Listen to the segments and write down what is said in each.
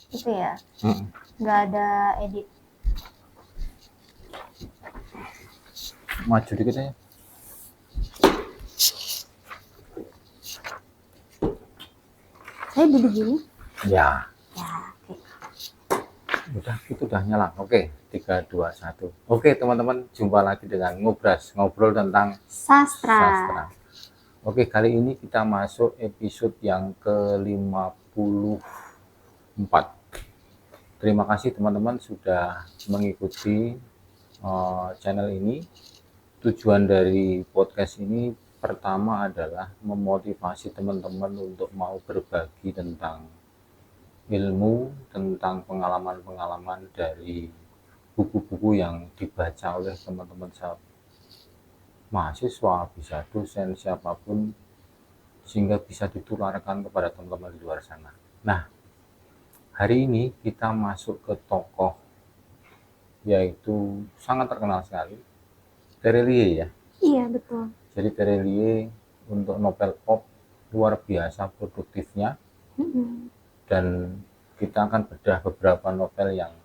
itu ya, Mm-mm. nggak ada edit. Maju dikit aja. Saya duduk gini. Ya, Ya, oke. udah itu udah nyala. Oke, 3 2 1. Oke, teman-teman, jumpa lagi dengan Ngobras, ngobrol tentang Sastra. sastra. Oke, kali ini kita masuk episode yang ke-54. Terima kasih teman-teman sudah mengikuti channel ini. Tujuan dari podcast ini pertama adalah memotivasi teman-teman untuk mau berbagi tentang ilmu, tentang pengalaman-pengalaman dari buku-buku yang dibaca oleh teman-teman mahasiswa, bisa dosen, siapapun, sehingga bisa ditularkan kepada teman-teman di luar sana. Nah, hari ini kita masuk ke tokoh yaitu sangat terkenal sekali, Terelie ya. Iya, betul. Jadi Terelie untuk novel pop luar biasa produktifnya, dan kita akan bedah beberapa novel yang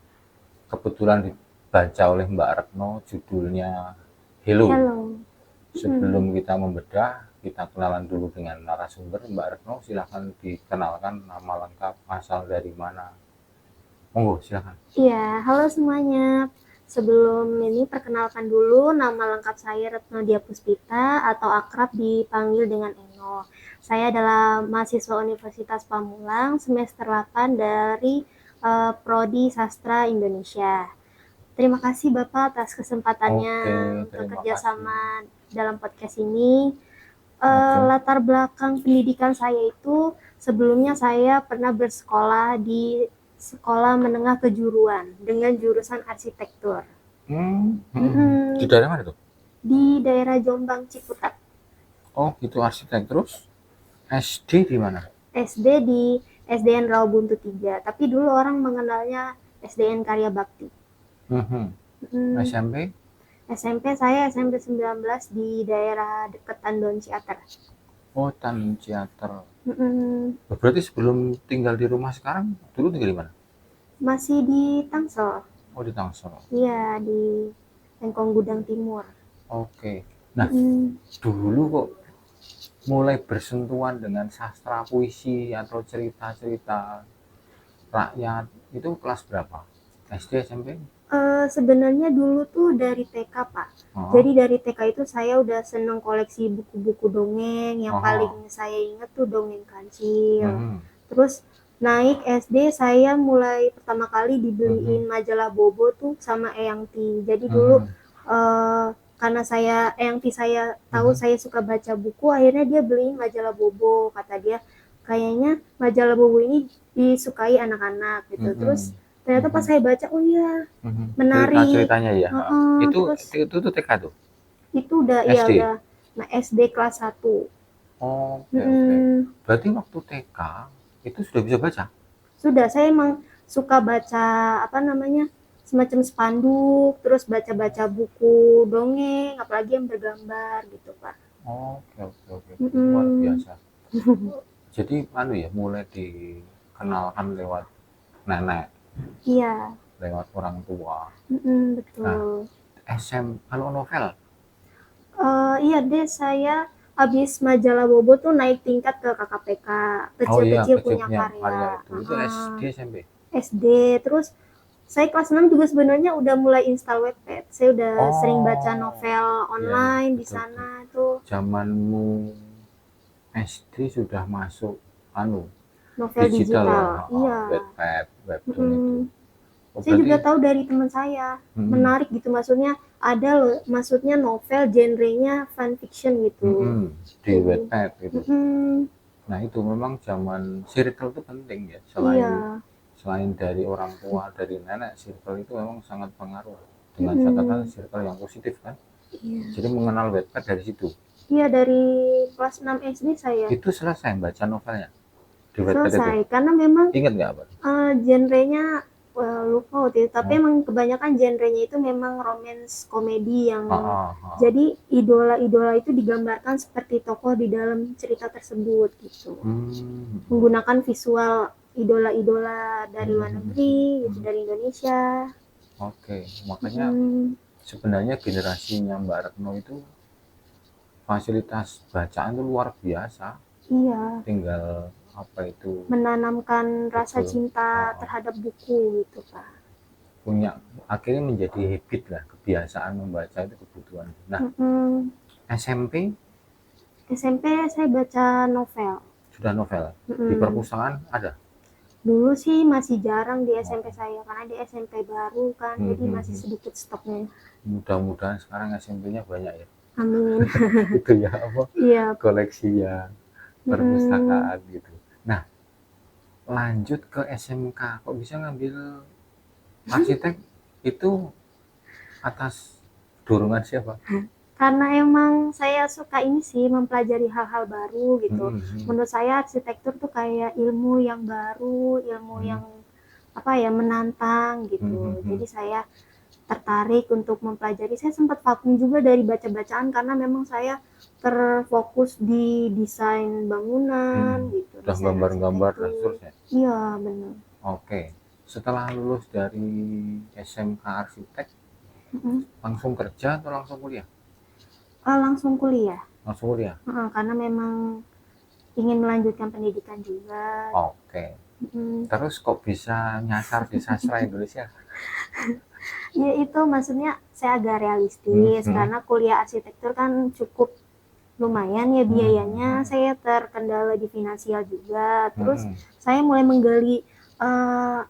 kebetulan dibaca oleh Mbak Retno, judulnya Hello. Hello. Sebelum kita membedah, kita kenalan dulu dengan narasumber. Mbak Retno, silahkan dikenalkan nama lengkap, asal dari mana. Monggo, silahkan. Iya, halo semuanya. Sebelum ini perkenalkan dulu, nama lengkap saya Retno Dia Puspita atau akrab dipanggil dengan Eno. Saya adalah mahasiswa Universitas Pamulang semester 8 dari Prodi Sastra Indonesia. Terima kasih Bapak atas kesempatannya Oke, untuk terima kerjasama kasih. dalam podcast ini. Oke. Latar belakang pendidikan saya itu sebelumnya saya pernah bersekolah di sekolah menengah kejuruan dengan jurusan arsitektur. Di daerah mana tuh? Di daerah Jombang Ciputat. Oh, itu arsitek. Terus SD di mana? SD di SDN Rawabuntu 3, tapi dulu orang mengenalnya SDN Karya Bakti. SMP? SMP saya SMP 19 di daerah dekat Tandon Ciater. Oh, Tan Ciater. Mm-mm. Berarti sebelum tinggal di rumah sekarang, dulu tinggal di mana? Masih di Tangsel. Oh, di Tangsel. Iya, di Lengkong Gudang Timur. Oke. Nah, Mm-mm. dulu kok mulai bersentuhan dengan sastra puisi atau cerita-cerita rakyat itu kelas berapa? SD, SMP? Sebenarnya dulu tuh dari TK, Pak. Oh, Jadi dari TK itu saya udah seneng koleksi buku-buku dongeng. Yang paling oh, saya inget tuh dongeng kancil. mhm, Terus naik SD saya mulai pertama kali mhm, dibeliin majalah Bobo tuh sama Eyang Ti. Jadi dulu mhm, eh, karena Eyang Ti saya tahu mhm, saya suka baca buku, akhirnya dia beliin majalah Bobo. Kata dia kayaknya majalah Bobo ini disukai anak-anak gitu. Terus mhm, ternyata pas mhm, saya baca, oh iya mhm. menarik. Cerita-ceritanya ya. Terus Itu tuh TK tuh. itu udah ya SD. udah nah SD kelas 1. Oke, oke. Mm-mm. Berarti waktu TK itu sudah bisa baca? Sudah, saya emang suka baca apa namanya semacam spanduk, terus baca-baca buku dongeng, apalagi yang bergambar gitu Pak. Oke, oke, oke. Luar Mm-mm. biasa. Jadi anu ya, mulai dikenalkan lewat nenek, Iya. lewat orang tua. Nah, Betul. kalau novel, Iya deh, saya habis majalah Bobo tuh naik tingkat ke KKPK, oh iya, kecil-kecil punya kecilnya karya. karya itu SD, SMP. SD, terus saya kelas 6 juga sebenarnya udah mulai install Wattpad. Saya udah sering baca Oh, novel iya, iya, online di betul, betul. sana tuh, Zamanmu SD sudah masuk anu novel digital ya, digital. Iya. Wattpad, webtoon itu. Mm-mm. Oh Saya juga berarti, tahu dari teman saya, mm, menarik gitu maksudnya ada loh, maksudnya novel genrenya fan fiction gitu. di Jadi, Wattpad gitu. mm-mm. Nah itu memang zaman circle itu penting ya, selain Iya, selain dari orang tua, dari nenek, circle itu memang sangat pengaruh, dengan catatan mm-mm. circle yang positif kan. Iya. Jadi mengenal Wattpad dari situ. Iya dari kelas 6 SD saya Itu selesai baca novelnya di Wattpad itu. selesai karena memang Ingat nggak apa? genrenya lupa waktu itu, tapi Oh, emang kebanyakan genrenya itu memang romance komedi yang ah, ah, ah. jadi idola-idola itu digambarkan seperti tokoh di dalam cerita tersebut gitu. Hmm. Menggunakan visual idola-idola dari luar negeri gitu, dari Indonesia. Oke, makanya sebenarnya generasinya Mbak Retno itu fasilitas bacaan itu luar biasa. Iya, Tinggal apa itu menanamkan rasa betul cinta terhadap buku gitu Pak. punya akhirnya menjadi habit lah, kebiasaan membaca itu kebutuhan. Nah, SMP SMP saya baca novel. sudah novel di perpustakaan ada. Dulu sih masih jarang di SMP saya karena di SMP baru kan, jadi masih sedikit stoknya. Mudah-mudahan sekarang SMP-nya banyak ya. Amin. Itu ya apa? Iya. Koleksinya perpustakaan gitu. Nah, lanjut ke SMK, kok bisa ngambil arsitek itu atas dorongan siapa? Karena emang saya suka ini sih, mempelajari hal-hal baru gitu. Menurut saya arsitektur tuh kayak ilmu yang baru, ilmu yang apa ya, menantang gitu. Jadi saya tertarik untuk mempelajari. Saya sempat vakum juga dari baca-bacaan karena memang saya terfokus di desain bangunan gitu, Udah desain gambar-gambar dan arsitektur. seterusnya. Iya, benar. Oke. Setelah lulus dari SMK arsitek, langsung kerja atau langsung kuliah? Langsung kuliah. Langsung kuliah. Karena memang ingin melanjutkan pendidikan juga. Oke. Terus kok bisa nyasar di sastra Indonesia? Ya itu maksudnya saya agak realistis karena kuliah arsitektur kan cukup lumayan ya biayanya. Saya terkendala di finansial juga. Terus saya mulai menggali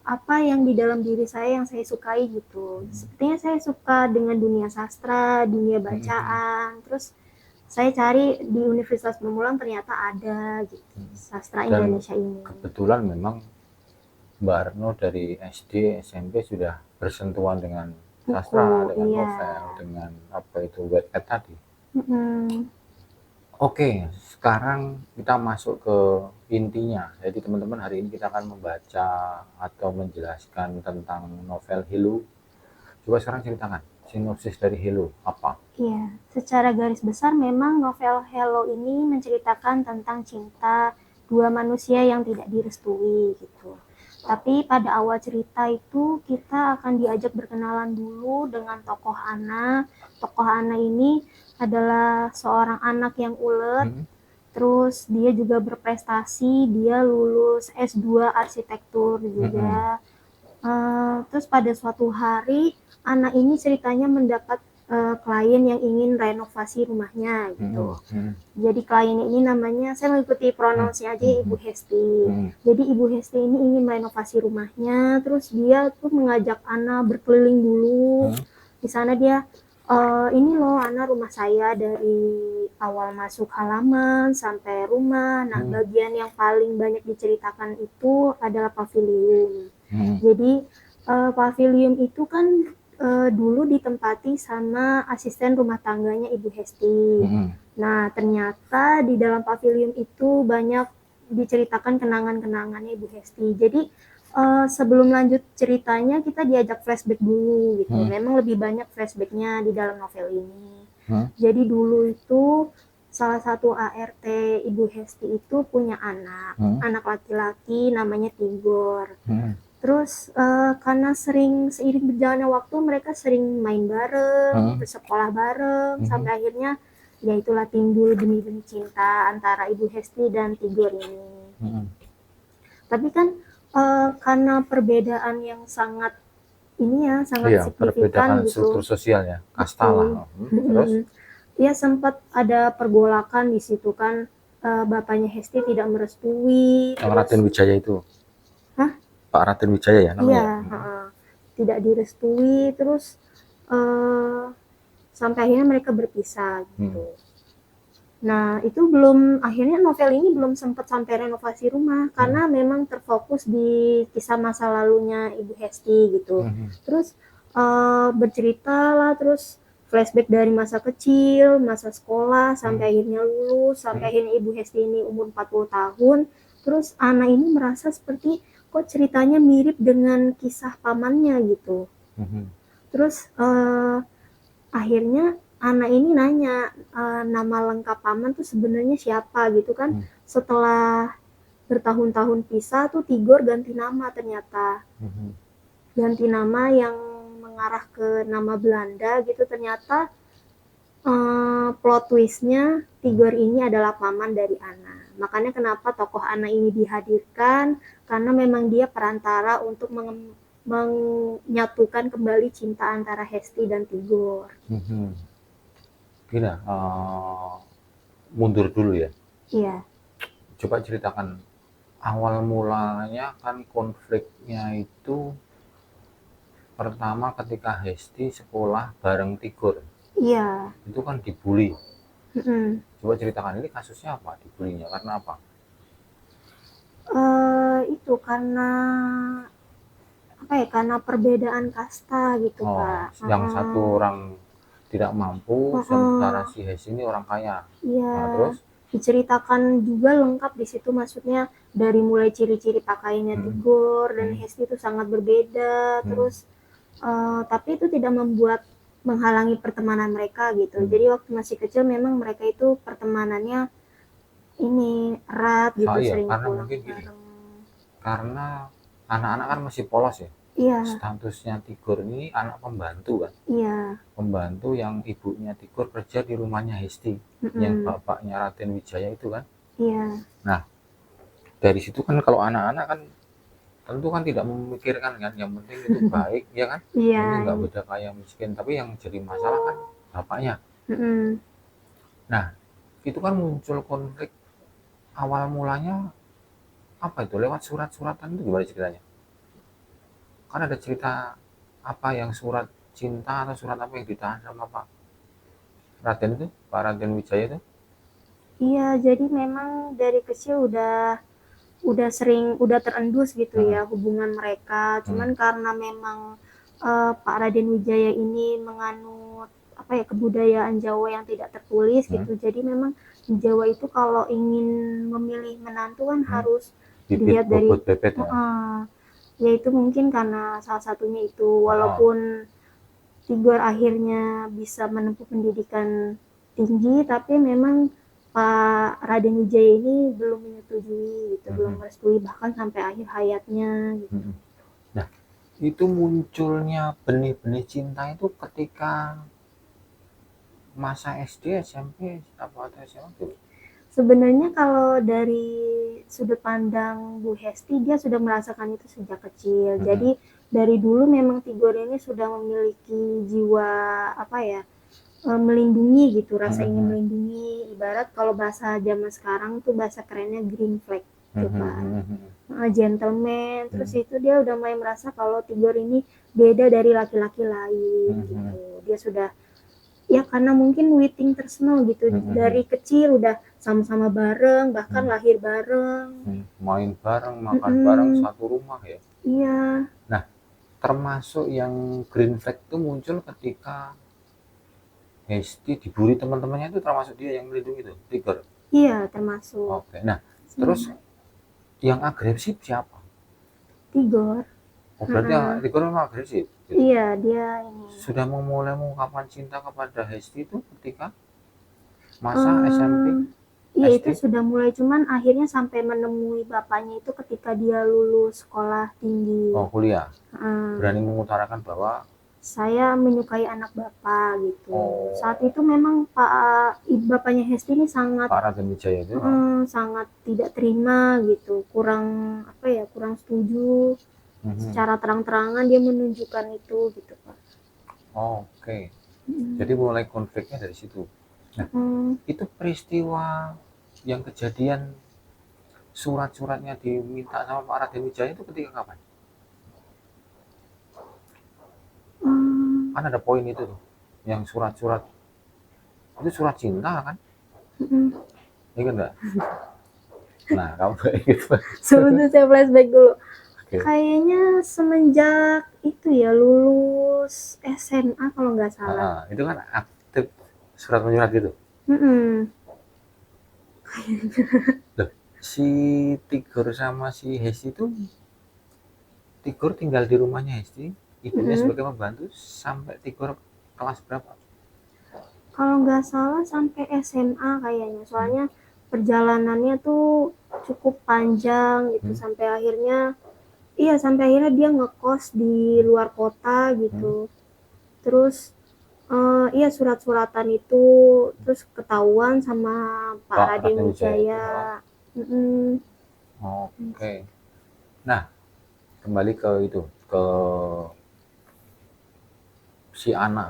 apa yang di dalam diri saya yang saya sukai gitu. Sepertinya saya suka dengan dunia sastra, dunia bacaan. Terus saya cari di Universitas Pamulang ternyata ada gitu sastra Dan Indonesia ini. Kebetulan memang Mbak Retno dari SD, SMP sudah bersentuhan dengan sastra, dengan novel, dengan apa itu wetpad tadi. Oke, sekarang kita masuk ke intinya. Jadi teman-teman, hari ini kita akan membaca atau menjelaskan tentang novel Hello. Coba sekarang ceritakan sinopsis dari Hello apa? Iya, secara garis besar memang novel Hello ini menceritakan tentang cinta dua manusia yang tidak direstui gitu. Tapi pada awal cerita itu kita akan diajak berkenalan dulu dengan tokoh Ana. Tokoh Ana ini adalah seorang anak yang ulet. Terus dia juga berprestasi, dia lulus S2 arsitektur juga. Terus pada suatu hari anak ini ceritanya mendapat klien yang ingin renovasi rumahnya gitu. Jadi klien ini namanya, saya mengikuti pronounsnya aja, Ibu Hesti. Jadi Ibu Hesti ini ingin merenovasi rumahnya, terus dia tuh mengajak Ana berkeliling dulu. Di sana dia, ini loh Ana rumah saya dari awal masuk halaman sampai rumah. Nah, bagian yang paling banyak diceritakan itu adalah pavilion. Jadi pavilion itu kan dulu ditempati sama asisten rumah tangganya Ibu Hesti. Nah, ternyata di dalam pavilion itu banyak diceritakan kenangan-kenangannya Ibu Hesti. Jadi sebelum lanjut ceritanya kita diajak flashback dulu gitu. Memang lebih banyak flashbacknya di dalam novel ini. Jadi dulu itu salah satu ART Ibu Hesti itu punya anak laki-laki namanya Tigor. Terus karena seiring berjalannya waktu mereka sering main bareng, bersekolah bareng, sampai akhirnya ya itulah timbul benih-benih cinta antara Ibu Hesti dan Tigor ini. Tapi kan karena perbedaan yang sangat signifikan gitu. Struktur sosial ya, kasta lah. Terus? Ya sempat ada pergolakan di situ kan, bapaknya Hesti tidak merestui. Yang Raden Wijaya itu? Hah? Pak Raden Wijaya ya namanya? Iya, tidak direstui, terus sampai akhirnya mereka berpisah gitu. Nah, itu akhirnya novel ini belum sempat sampai renovasi rumah, karena memang terfokus di kisah masa lalunya Ibu Hesti gitu. Terus bercerita lah, terus flashback dari masa kecil, masa sekolah, sampai akhirnya lulus, sampai akhirnya Ibu Hesti ini umur 40 tahun. Terus Ana ini merasa seperti kok ceritanya mirip dengan kisah pamannya gitu. Terus akhirnya Ana ini nanya nama lengkap paman tuh sebenarnya siapa gitu kan. Setelah bertahun-tahun pisah tuh Tigor ganti nama ternyata. Ganti nama yang mengarah ke nama Belanda gitu, ternyata plot twistnya Tigor ini adalah paman dari Anna. Makanya kenapa tokoh Anna ini dihadirkan, karena memang dia perantara untuk menyatukan kembali cinta antara Hesti dan Tigor. Gila, mundur dulu ya. Iya. Coba ceritakan awal mulanya. Kan konfliknya itu pertama ketika Hesti sekolah bareng Tigor. Iya. Itu kan dibully. Coba ceritakan, ini kasusnya apa, dibulinya karena apa? Itu karena apa ya, karena perbedaan kasta gitu, Kak. Yang satu orang tidak mampu, sementara si Hesti ini orang kaya. Iya. Terus diceritakan juga lengkap di situ, maksudnya dari mulai ciri-ciri pakaiannya Tigor dan Hesti itu sangat berbeda. Terus tapi itu tidak menghalangi pertemanan mereka gitu. Jadi waktu masih kecil memang mereka itu pertemanannya ini erat gitu, sering karena pulang mungkin bareng. Karena anak-anak kan masih polos ya. Iya. Statusnya Tigor ini anak pembantu kan. Iya. Pembantu yang ibunya Tigor kerja di rumahnya Hesti, yang bapaknya Raden Wijaya itu kan. Iya. Nah, dari situ kan kalau anak-anak kan tentu kan tidak memikirkan kan, yang penting itu baik ya kan. Iya. Ini nggak beda kaya miskin, tapi yang jadi masalah kan bapaknya. Nah, itu kan muncul konflik awal mulanya apa itu, lewat surat-suratan itu gimana ceritanya? Kan ada cerita apa yang surat cinta atau surat apa yang ditahan sama Pak Raden itu, Pak Raden Wijaya itu? Iya, jadi memang dari kecil udah terendus gitu ya hubungan mereka. Cuman karena memang Pak Raden Wijaya ini menganut apa ya, kebudayaan Jawa yang tidak tertulis gitu. Jadi memang di Jawa itu kalau ingin memilih menantu kan harus dilihat dari ya itu mungkin karena salah satunya itu, walaupun Tigor akhirnya bisa menempuh pendidikan tinggi, tapi memang Pak Raden Wijaya ini belum menyetujui gitu, belum merestui bahkan sampai akhir hayatnya gitu. Nah, itu munculnya benih-benih cinta itu ketika masa SD, SMP, atau SMA? Sebenarnya kalau dari sudut pandang Bu Hesti, dia sudah merasakan itu sejak kecil. Jadi dari dulu memang Tigor ini sudah memiliki jiwa apa ya, melindungi gitu, rasa ingin melindungi. Ibarat kalau bahasa zaman sekarang tuh bahasa kerennya green flag gitu kan. Gentleman. Terus itu dia udah mulai merasa kalau Tigor ini beda dari laki-laki lain gitu. Dia sudah ya karena mungkin waiting personal gitu, dari kecil udah sama-sama bareng, bahkan lahir bareng, main bareng, makan bareng, satu rumah ya. Iya. Nah, termasuk yang green flag itu muncul ketika Hesti dibully teman-temannya, itu termasuk dia yang melindungi itu, Tigor? Iya, termasuk. Oke. Nah, terus yang agresif siapa? Tigor. Berarti Tigor memang agresif gitu? Iya, dia ini. Sudah memulai mengungkapkan cinta kepada Hesti itu ketika masa SMP? Iya, itu sudah mulai, cuman akhirnya sampai menemui bapaknya itu ketika dia lulus sekolah tinggi. Kuliah. Berani mengutarakan bahwa saya menyukai anak bapak gitu. Saat itu memang bapaknya Hesti ini sangat Pak Raden Wijaya itu sangat tidak terima gitu, kurang apa ya, kurang setuju. Secara terang-terangan dia menunjukkan itu gitu, Pak. Oke. Jadi mulai konfliknya dari situ. Nah, itu peristiwa yang kejadian surat-suratnya diminta sama Pak Raden Wijaya itu ketika kapan? Kan ada poin itu tuh, yang surat-surat itu surat cinta kan? Ingat nggak? Nah, kamu gak ingat? Sebentar saya flashback dulu. Kayaknya semenjak itu ya, lulus SMA kalau nggak salah. Itu kan aktif surat menyurat gitu. Loh, si Tigor sama si Hesti itu, Tigor tinggal di rumahnya Hesti, ibunya sebagai pembantu sampai Tigor kelas berapa? Kalau nggak salah sampai SMA kayaknya, soalnya perjalanannya tuh cukup panjang gitu, Hmm. sampai akhirnya dia ngekos di luar kota gitu. Terus iya, surat-suratan itu terus ketahuan sama Pak Pak Raden Raden Wijaya itu. Oh, Wijaya. Mm-mm. oke. Nah, kembali ke itu, ke si Ana.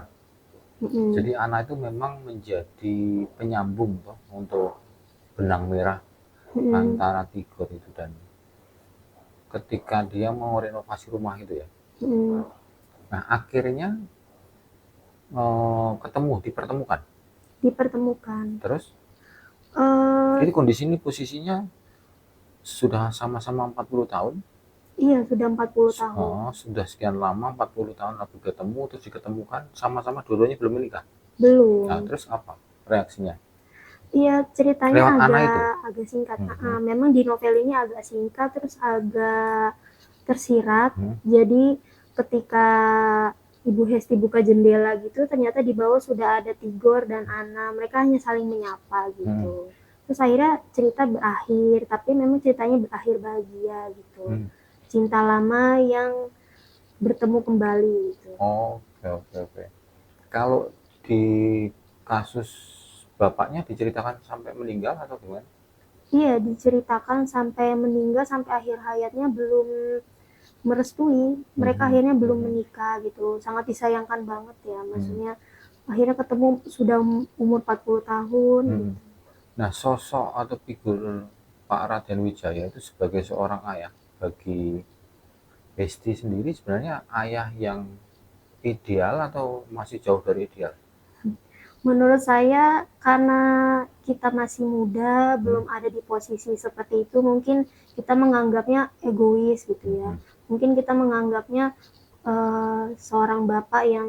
Mm-mm. Jadi Ana itu memang menjadi penyambung toh untuk benang merah Mm-mm. antara Tigor itu, dan ketika dia mau renovasi rumah itu ya. Mm-mm. Nah, akhirnya ketemu, dipertemukan. Dipertemukan. Terus, eh jadi kondisi ini posisinya sudah sama-sama 40 tahun. iya, sudah 40 tahun. Sudah sekian lama, 40 tahun lalu ketemu, terus diketemukan, sama-sama dua-duanya belum menikah. Nah, Belum. terus apa reaksinya? Iya, ceritanya Lewat Ana itu. agak singkat. Hmm, Memang di novel ini agak singkat, terus agak tersirat. hmm, Jadi ketika Ibu Hesti buka jendela gitu, ternyata di bawah sudah ada Tigor dan Ana. Mereka hanya saling menyapa hmm, gitu. Terus akhirnya cerita berakhir, tapi memang ceritanya berakhir bahagia gitu. hmm. Cinta lama yang bertemu kembali gitu. Oke, oke, oke. Kalau di kasus bapaknya diceritakan sampai meninggal atau gimana? Iya, diceritakan sampai meninggal, sampai akhir hayatnya belum merestui. Mereka Hmm, akhirnya belum hmm, menikah gitu. Sangat disayangkan banget ya, hmm, maksudnya akhirnya ketemu sudah umur 40 tahun hmm. gitu. Nah, sosok atau figur Pak Raden Wijaya itu sebagai seorang ayah bagi Hesti sendiri, sebenarnya ayah yang ideal atau masih jauh dari ideal? Menurut saya karena kita masih muda, Hmm, belum ada di posisi seperti itu, mungkin kita menganggapnya egois gitu hmm, ya. hmm, Mungkin kita menganggapnya seorang bapak yang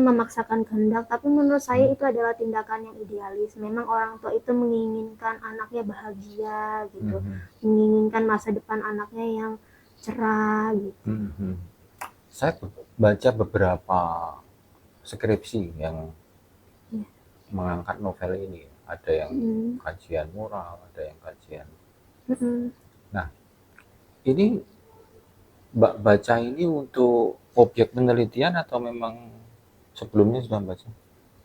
memaksakan kehendak, tapi menurut saya hmm, itu adalah tindakan yang idealis. Memang orang tua itu menginginkan anaknya bahagia hmm, gitu, hmm, menginginkan masa depan anaknya yang cerah gitu. hmm, hmm. Saya baca beberapa skripsi yang Ya. mengangkat novel ini. Ada yang Mm. kajian moral, ada yang kajian. Mm-mm. Nah, ini Mbak baca ini untuk objek penelitian atau memang sebelumnya sudah baca?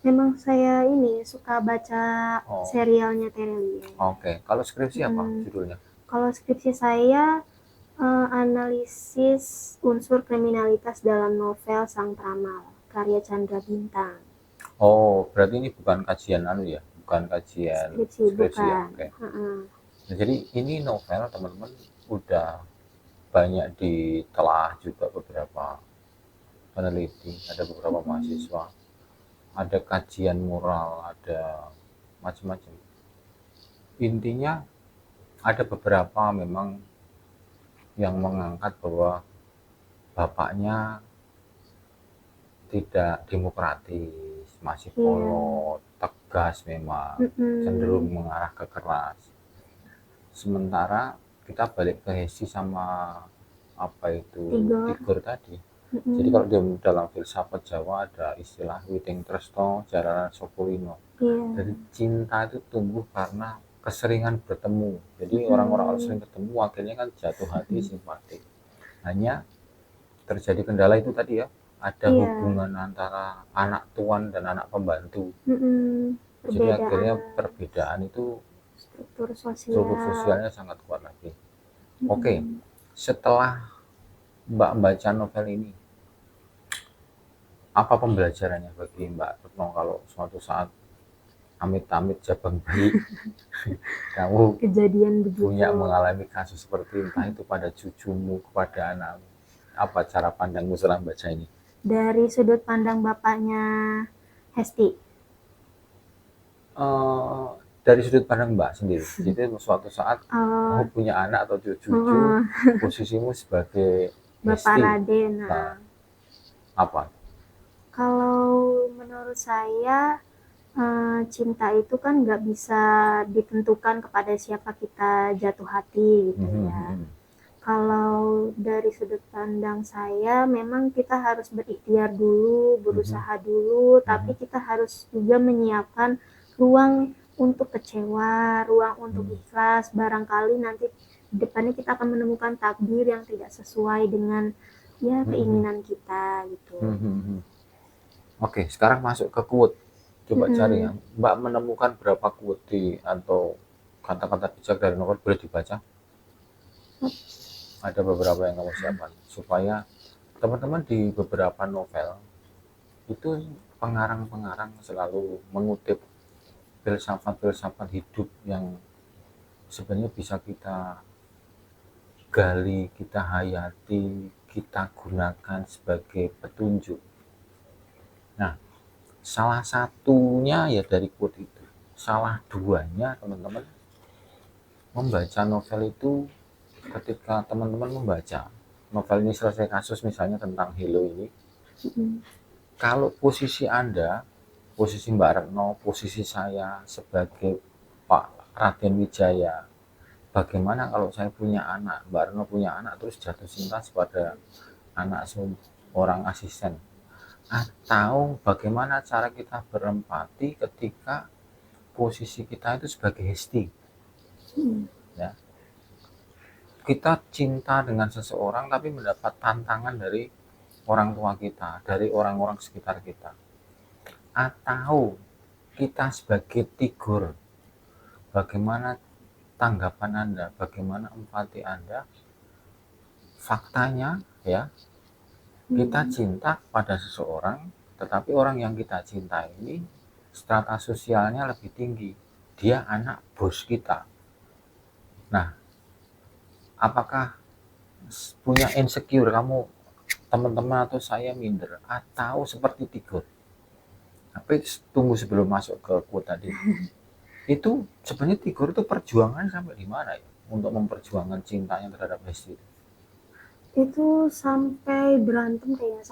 Memang saya ini suka baca Oh, serialnya Terelie. oke. Kalau skripsi apa Mm. judulnya? Kalau skripsi saya analisis unsur kriminalitas dalam novel Sang Pramal, karya Chandra Bintang. Oh, berarti ini bukan kajian anu ya, bukan kajian Skripsi skripsi ya. bukan. Oke. Heeh. Nah, jadi ini novel teman-teman udah banyak ditelaah juga beberapa peneliti, ada beberapa Mm-mm. mahasiswa, ada kajian moral, ada macam-macam. Intinya ada beberapa memang yang mengangkat bahwa bapaknya tidak demokratis, masih Iya. kolot, tegas memang, cenderung Mm-mm. mengarah ke keras. Sementara kita balik ke Hesi sama apa itu Tigor. Tigor tadi. Jadi Mm-mm. kalau dalam filsafat Jawa ada istilah witing tresno jaranan sopolino. Iya. Jadi cinta itu tumbuh karena keseringan bertemu. Jadi orang-orang kalau Mm-mm. sering ketemu akhirnya kan jatuh hati, simpati. Hanya terjadi kendala itu tadi ya, ada Iya. hubungan antara anak tuan dan anak pembantu. Mm-mm. Jadi Perbedaan akhirnya perbedaan itu struktur struktur sosial. sosialnya sangat kuat lagi. Oke, Mm-mm. setelah Mbak membaca novel ini, apa pembelajarannya bagi Mbak Retno kalau suatu saat amit-amit jabang bayi kamu Kejadian punya begitu. mengalami kasus seperti entah itu pada cucumu, kepada anakmu, apa cara pandangmu setelah membaca ini? Dari sudut pandang bapaknya Hesti. eh, dari sudut pandang Mbak sendiri. Jadi suatu saat kamu Uh, punya anak atau cucu, uh, posisimu sebagai Bapak Hesti, Raden. nah, apa? Kalau menurut saya cinta itu kan nggak bisa ditentukan kepada siapa kita jatuh hati gitu Mhm, ya. mhm, Kalau dari sudut pandang saya, memang kita harus berikhtiar dulu, mhm, berusaha dulu, tapi mhm, kita harus juga menyiapkan ruang untuk kecewa, ruang untuk ikhlas. Barangkali nanti di depannya kita akan menemukan takdir yang tidak sesuai dengan ya keinginan kita gitu. Oke, sekarang masuk ke quote. Coba cari ya. Mbak menemukan berapa quote atau kata-kata bijak dari novel, boleh dibaca? Ada beberapa yang kamu siapkan supaya teman-teman di beberapa novel itu pengarang-pengarang selalu mengutip filsafat-filsafat hidup yang sebenarnya bisa kita gali, kita hayati, kita gunakan sebagai petunjuk. Nah, salah satunya ya dari quote itu. Salah duanya teman-teman, membaca novel itu, ketika teman-teman membaca novel ini selesai kasus misalnya tentang Hello ini, kalau posisi Anda, posisi Mbak Retno, posisi saya sebagai Pak Raden Wijaya, bagaimana kalau saya punya anak, Mbak Retno punya anak, terus jatuh cinta kepada anak seorang asisten, atau bagaimana cara kita berempati ketika posisi kita itu sebagai Hesti, ya, kita cinta dengan seseorang tapi mendapat tantangan dari orang tua kita, dari orang-orang sekitar kita, atau kita sebagai Tigor, bagaimana tanggapan Anda, bagaimana empati Anda. Faktanya ya, kita cinta pada seseorang, tetapi orang yang kita cinta ini strata sosialnya lebih tinggi, dia anak bos kita. Nah, apakah punya insecure kamu, teman-teman atau saya minder, atau seperti Tigor? Tapi tunggu sebelum masuk ke quote tadi. Itu sebenarnya Tigor itu perjuangan sampai di mana ya untuk memperjuangkan cintanya terhadap Hesti? Itu sampai berantem kayaknya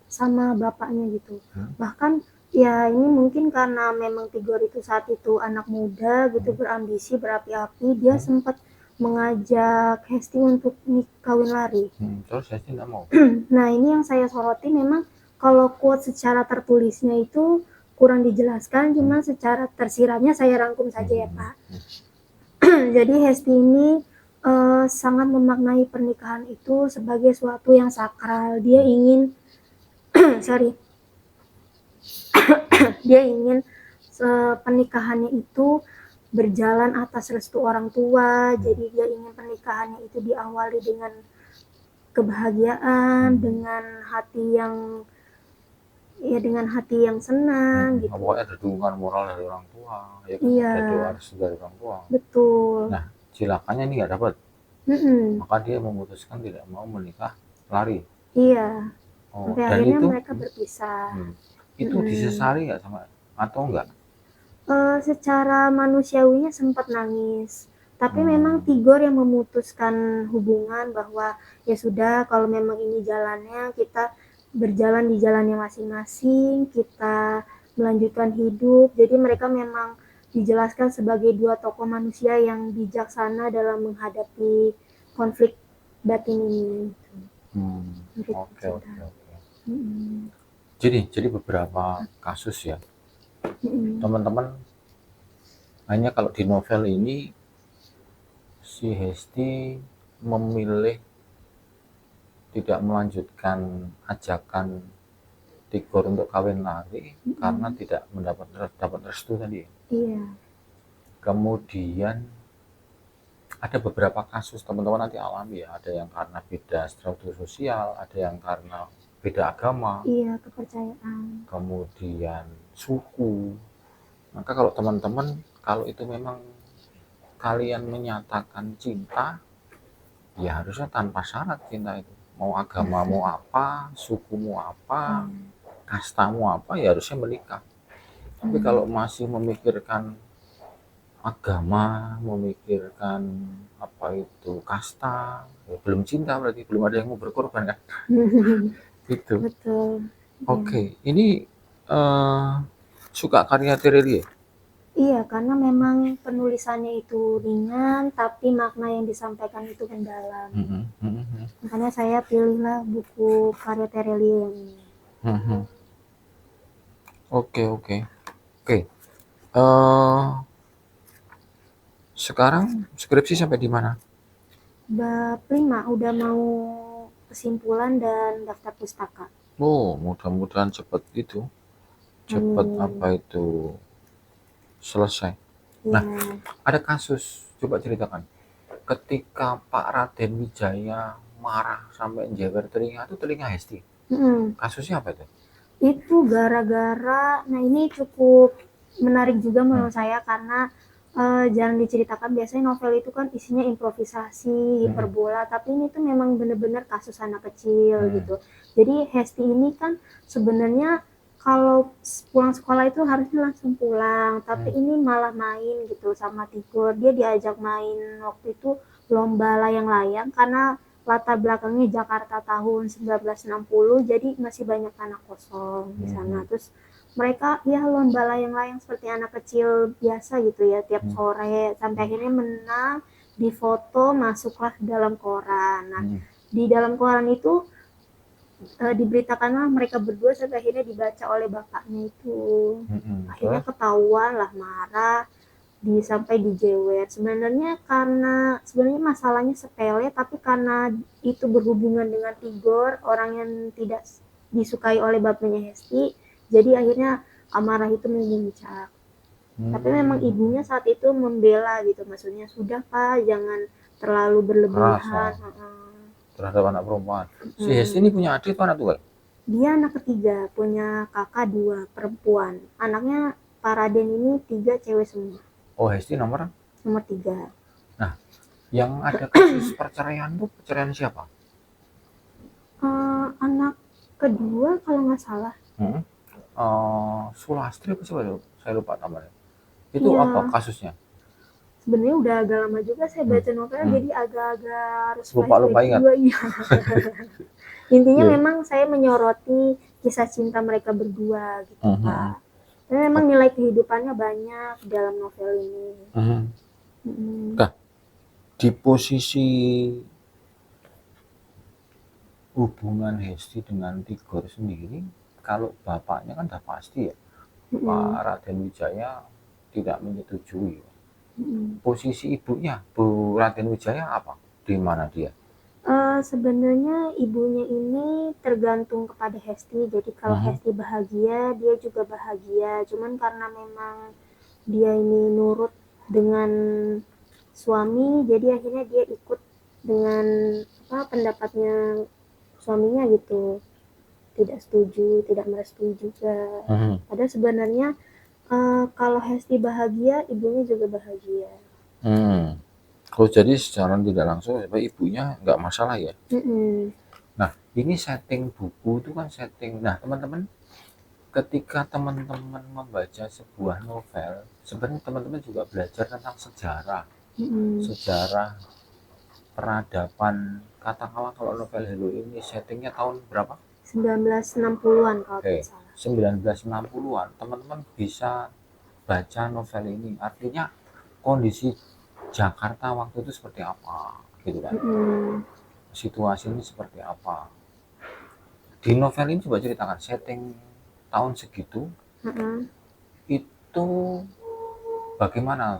sama bapaknya gitu. Bahkan ya ini mungkin karena memang Tigor itu saat itu anak muda gitu, berambisi, berapi-api, dia sempat mengajak Hesti untuk kawin lari. Terus Hesti nggak mau. Nah ini yang saya soroti, memang kalau quote secara tertulisnya itu kurang dijelaskan, cuma secara tersiratnya saya rangkum saja ya Pak. Jadi Hesti ini sangat memaknai pernikahan itu sebagai suatu yang sakral. Dia ingin dia ingin pernikahannya itu berjalan atas restu orang tua. Jadi dia ingin pernikahannya itu diawali dengan kebahagiaan, dengan hati yang senang gitu. Pokoknya ada dukungan moral dari orang tua, ya kan? Iya. Ada doa restu dari orang tua. Betul. Nah, cilakannya ini nggak dapat. Maka dia memutuskan tidak mau menikah lari. Iya. Sampai akhirnya itu, mereka berpisah. Itu disesali nggak sama atau enggak? Secara manusiawinya sempat nangis, tapi memang Tigor yang memutuskan hubungan bahwa ya sudah, kalau memang ini jalannya, kita berjalan di jalannya masing-masing, kita melanjutkan hidup. Jadi mereka memang dijelaskan sebagai dua tokoh manusia yang bijaksana dalam menghadapi konflik batin ini. Oke. Jadi beberapa kasus ya, teman-teman. Hanya kalau di novel ini si Hesti memilih tidak melanjutkan ajakan Tigor untuk kawin lari karena tidak dapat restu tadi. Iya. Kemudian ada beberapa kasus teman-teman nanti alami ya, ada yang karena beda struktur sosial, ada yang karena beda agama, iya, kepercayaan, kemudian suku. Maka kalau teman-teman, kalau itu memang kalian menyatakan cinta, ya harusnya tanpa syarat cinta itu. Mau agamamu apa, sukumu apa, kastamu apa, ya harusnya menikah. Tapi kalau masih memikirkan agama, memikirkan apa itu kasta, ya belum cinta, berarti belum ada yang mau berkorban kan. Gitu. betul. Oke, ini suka karya Terelie? Iya, karena memang penulisannya itu ringan, tapi makna yang disampaikan itu mendalam. Makanya saya pilihlah buku karya Terelie yang ini. Oke. Sekarang skripsi sampai di mana? Bab 5 udah mau kesimpulan dan daftar pustaka. Oh, mudah-mudahan cepat itu, cepat Amin. apa itu selesai. Iya. Nah, ada kasus, coba ceritakan. Ketika Pak Raden Wijaya marah sampai jewer telinga, itu telinga Hesti. Kasusnya apa itu? Itu gara-gara, nah ini cukup menarik juga menurut saya karena jarang diceritakan. Biasanya novel itu kan isinya improvisasi, hiperbola, tapi ini tuh memang bener-bener kasus anak kecil gitu. Jadi Hesti ini kan sebenarnya kalau pulang sekolah itu harusnya langsung pulang, tapi ini malah main gitu sama Tigor. Dia diajak main waktu itu lomba layang-layang karena latar belakangnya Jakarta tahun 1960, jadi masih banyak tanah kosong di sana. Terus mereka ya lomba layang-layang seperti anak kecil biasa gitu ya, tiap sore, sampai akhirnya menang, difoto, masuklah dalam koran. Nah, di dalam koran itu diberitakanlah mereka berdua, sampai akhirnya dibaca oleh bapaknya itu. Akhirnya ketahuan lah, marah, sampai dijewer. Sebenarnya masalahnya sepele, tapi karena itu berhubungan dengan Tigor, orang yang tidak disukai oleh bapaknya Hesti, jadi akhirnya amarah itu memuncak. Tapi memang ibunya saat itu membela gitu, maksudnya sudah Pak, jangan terlalu berlebihan. Terhadap anak perempuan. Si Hesti ini punya adik atau anak tunggal? Dia anak ketiga, punya kakak 2 perempuan. Anaknya Pak Raden ini 3 cewek semua. Oh, Hesti nomor 3. Nah, yang ada kasus perceraian tuh perceraian siapa? Anak kedua kalau nggak salah. Sulastri apa siapa itu? Saya lupa namanya. Itu Iya. apa kasusnya? Sebenarnya udah agak lama juga saya baca novel, jadi agak-agak harus Lupa ingat. juga. Iya. Intinya memang saya menyoroti kisah cinta mereka berdua gitu Pak. Dan memang nilai kehidupannya banyak dalam novel ini. Nah, di posisi hubungan Hesti dengan Tigor sendiri, kalau bapaknya kan udah pasti ya, Pak Raden Wijaya tidak menyetujui. Posisi ibunya, Bu Raden Wijaya apa? Di mana dia? Sebenarnya ibunya ini tergantung kepada Hesti. Jadi kalau Hesti bahagia, dia juga bahagia. Cuman karena memang dia ini nurut dengan suami, jadi akhirnya dia ikut dengan pendapatnya suaminya gitu. Tidak setuju, tidak merestui juga. Padahal sebenarnya kalau Hesti bahagia, ibunya juga bahagia. Oh, jadi secara tidak langsung ibunya nggak masalah ya? Nah, ini setting buku itu kan setting. Nah, teman-teman, ketika teman-teman membaca sebuah novel, sebenarnya teman-teman juga belajar tentang sejarah. Sejarah peradaban, katakanlah kalau novel Hello ini settingnya tahun berapa? 1960-an kalau tidak salah. 1960-an. Teman-teman bisa baca novel ini. Artinya kondisi Jakarta waktu itu seperti apa, gitu kan? Situasi ini seperti apa? Di novel ini coba ceritakan setting tahun segitu, itu bagaimana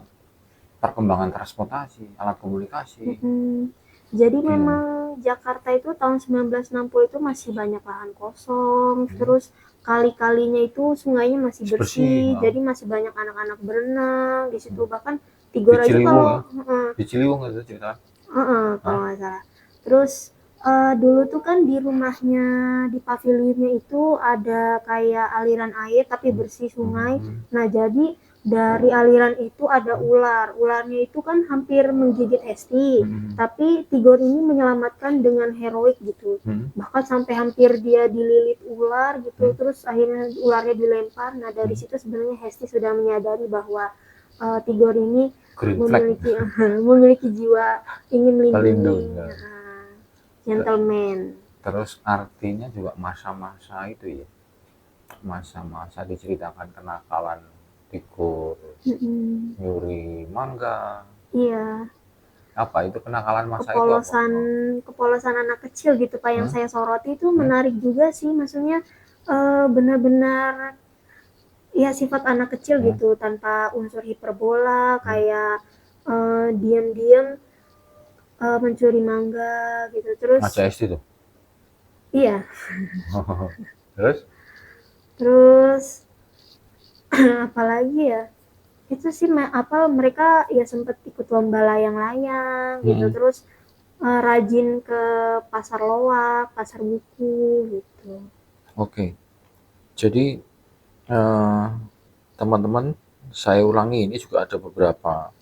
perkembangan transportasi, alat komunikasi. Jadi memang Jakarta itu tahun 1960 itu masih banyak lahan kosong, terus kali-kalinya itu sungainya masih bersih, jadi masih banyak anak-anak berenang di situ. Bahkan Tigor aja kalau di Ciliwung itu cerita. Kalau nggak salah. Terus dulu tuh kan di rumahnya, di pavilionnya itu ada kayak aliran air tapi bersih, sungai. Nah jadi dari aliran itu ada ular. Ularnya itu kan hampir menggigit Hesti, tapi Tigor ini menyelamatkan dengan heroik gitu. Bahkan sampai hampir dia dililit ular gitu, terus akhirnya ularnya dilempar. Nah dari situ sebenarnya Hesti sudah menyadari bahwa Tigor ini memiliki jiwa ingin melindungi, gentleman. Terus artinya juga masa-masa itu ya, masa-masa diceritakan kenakalan Tigor, nyuri mangga. Iya. Apa itu kenakalan masa kepolosan, itu apa? Kepolosan anak kecil gitu Pak, yang saya soroti itu menarik juga sih, maksudnya benar-benar ya sifat anak kecil gitu, tanpa unsur hiperbola kayak diam-diam mencuri mangga gitu. Terus Ngaca SD tuh. iya, Terus terus apalagi ya? Itu sih mereka ya sempet ikut lomba layang-layang gitu. mm-mm. Terus rajin ke pasar loak, pasar buku gitu. Oke, jadi eh, teman-teman, saya ulangi, ini juga ada beberapa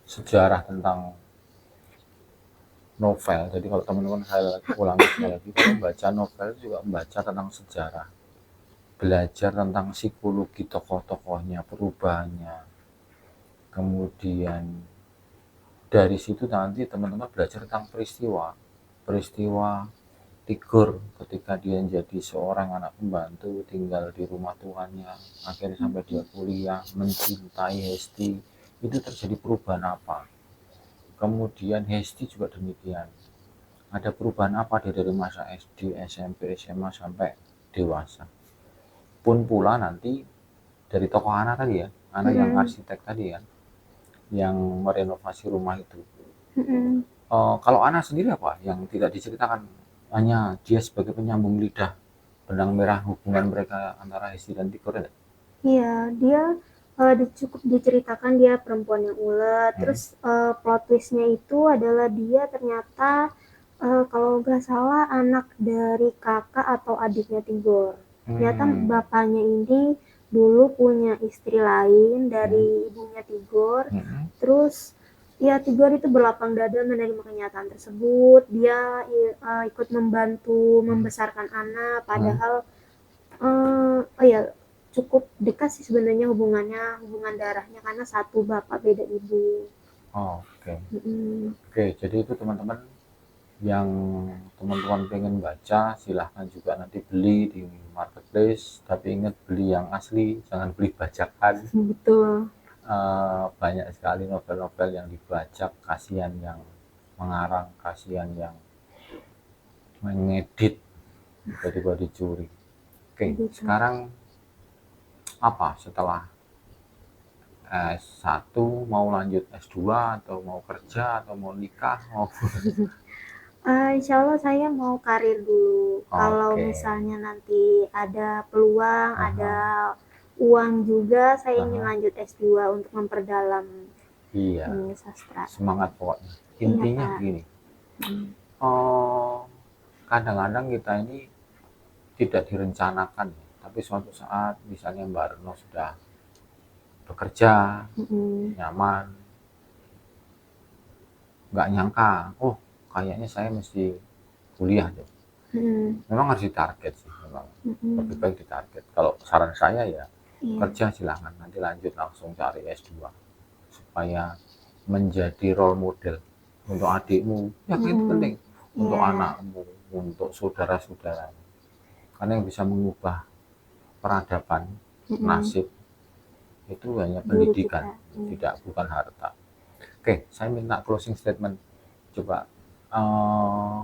sejarah tentang novel. Jadi kalau teman-teman, saya ulangi sekali lagi, kalau membaca novel itu juga membaca tentang sejarah, belajar tentang psikologi tokoh-tokohnya, perubahannya. Kemudian dari situ nanti teman-teman belajar tentang peristiwa, peristiwa Tigor ketika dia jadi seorang anak pembantu tinggal di rumah tuannya, akhirnya sampai dia kuliah, mencintai Hesti, itu terjadi perubahan apa. Kemudian Hesti juga demikian, ada perubahan apa dia dari masa SD, SMP, SMA sampai dewasa. Pun pula nanti dari tokoh anak tadi ya, anak yang Mm-mm. arsitek tadi ya, yang merenovasi rumah itu. Mm-mm. Kalau anak sendiri apa yang tidak diceritakan, hanya dia sebagai penyambung lidah benang merah hubungan mereka antara Hesti dan Tigor ya? Iya, dia cukup diceritakan dia perempuan yang ulet. Hmm. Terus plot twistnya itu adalah dia ternyata kalau nggak salah anak dari kakak atau adiknya Tigor. Ternyata Hmm. bapaknya ini dulu punya istri lain Hmm. dari ibunya Tigor. Hmm. Terus ya Tigor itu berlapang dada menerima kenyataan tersebut. Dia ikut membantu membesarkan anak, Hmm. padahal oh ya cukup dekat sih sebenarnya hubungannya, hubungan darahnya karena satu bapak beda ibu. Oh, oke. Mm-mm. Oke, jadi itu teman-teman, yang teman-teman pengen baca silahkan juga nanti beli di marketplace, tapi ingat beli yang asli, jangan beli bajakan. Betul. Banyak sekali novel-novel yang dibajak, kasihan yang mengarang, kasihan yang mengedit, tiba-tiba dicuri. Oke, Gitu. sekarang apa setelah S1, mau lanjut S2 atau mau kerja atau mau nikah? Mau Insya Allah saya mau karir dulu. Kalau oke. misalnya nanti ada peluang, ada Aha, uang juga, saya ingin aha. lanjut S2 untuk memperdalam Iya, ini sastra. semangat pokoknya. Iya Intinya Pak. gini, Mm. oh, kadang-kadang kita ini tidak direncanakan, tapi suatu saat misalnya Mbak Retno sudah bekerja, Mm-mm. nyaman, nggak nyangka, oh kayaknya saya mesti kuliah deh. Mm-mm. Memang harus ditarget sih, memang lebih Mm-mm. baik ditarget. Kalau saran saya ya Iya. kerja silahkan, nanti lanjut langsung cari S2 supaya menjadi role model untuk adikmu, ya kan itu Mm-mm. penting, untuk Iya. anakmu, untuk saudara-saudara, karena yang bisa mengubah peradaban Mm-mm. nasib itu hanya Diri pendidikan, kita. Mm. tidak bukan harta. Oke, saya minta closing statement coba. eh,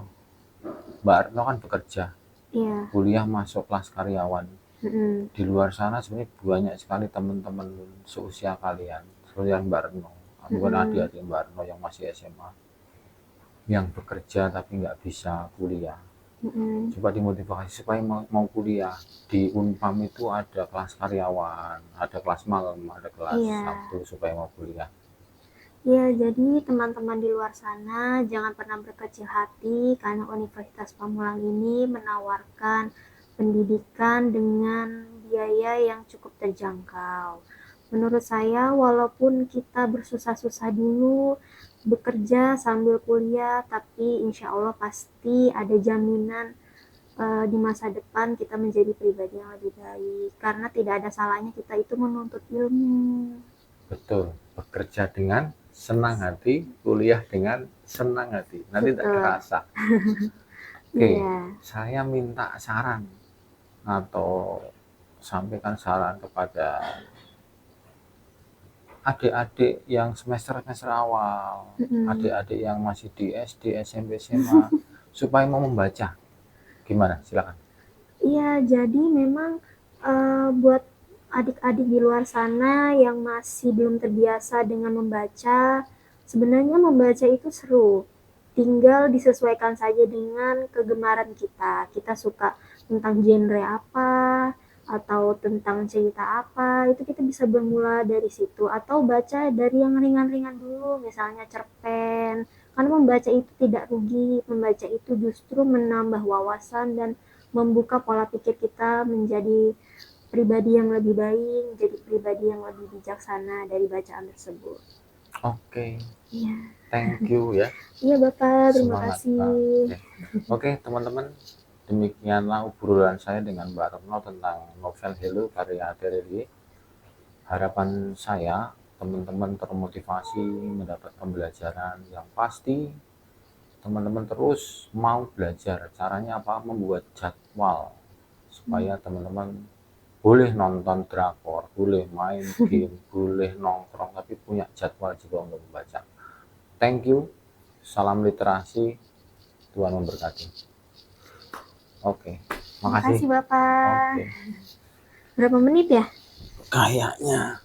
Mbak Retno kan bekerja, Iya. kuliah masuk kelas karyawan. Mm-mm. Di luar sana sebenarnya banyak sekali teman-teman seusia kalian, seperti Mbak Retno, bukan Mm-mm. adik-adik Mbak Retno yang masih SMA, yang bekerja tapi nggak bisa kuliah. Mm-mm. Coba dimotivasi supaya mau kuliah. Di Unpam itu ada kelas karyawan, ada kelas malam, ada kelas Iya. Sabtu supaya mau kuliah. Ya, jadi teman-teman di luar sana jangan pernah berkecil hati karena Universitas Pamulang ini menawarkan pendidikan dengan biaya yang cukup terjangkau. Menurut saya, walaupun kita bersusah-susah dulu, bekerja sambil kuliah, tapi insya Allah pasti ada jaminan di masa depan kita menjadi pribadi yang lebih baik. Karena tidak ada salahnya kita itu menuntut ilmu. Betul, bekerja dengan senang hati, kuliah dengan senang hati. Nanti tak Betul. kerasa. Oke, Iya. saya minta saran atau sampaikan saran kepada adik-adik yang semester-semester awal, Mm-mm. adik-adik yang masih di SD, SMP, SMA, supaya mau membaca. Gimana? Silakan. Iya, jadi memang buat adik-adik di luar sana yang masih belum terbiasa dengan membaca, sebenarnya membaca itu seru. Tinggal disesuaikan saja dengan kegemaran kita. Kita suka tentang genre apa, atau tentang cerita apa, itu kita bisa bermula dari situ. Atau baca dari yang ringan-ringan dulu, misalnya cerpen. Karena membaca itu tidak rugi, membaca itu justru menambah wawasan dan membuka pola pikir kita menjadi pribadi yang lebih baik, jadi pribadi yang lebih bijaksana dari bacaan tersebut. Oke, Iya, thank you ya. iya Bapak, terima Semangat kasih. Pak. Oke, teman-teman, demikianlah obrolan saya dengan Mbak Retno tentang novel Hello karya Terelie. Harapan saya teman-teman termotivasi mendapat pembelajaran yang pasti. Teman-teman terus mau belajar caranya apa, membuat jadwal supaya teman-teman boleh nonton drakor, boleh main game, boleh nongkrong, tapi punya jadwal juga untuk membaca. Thank you, salam literasi, Tuhan memberkati. Oke, Terima makasih. kasih Bapak. Oke, Berapa menit ya? kayaknya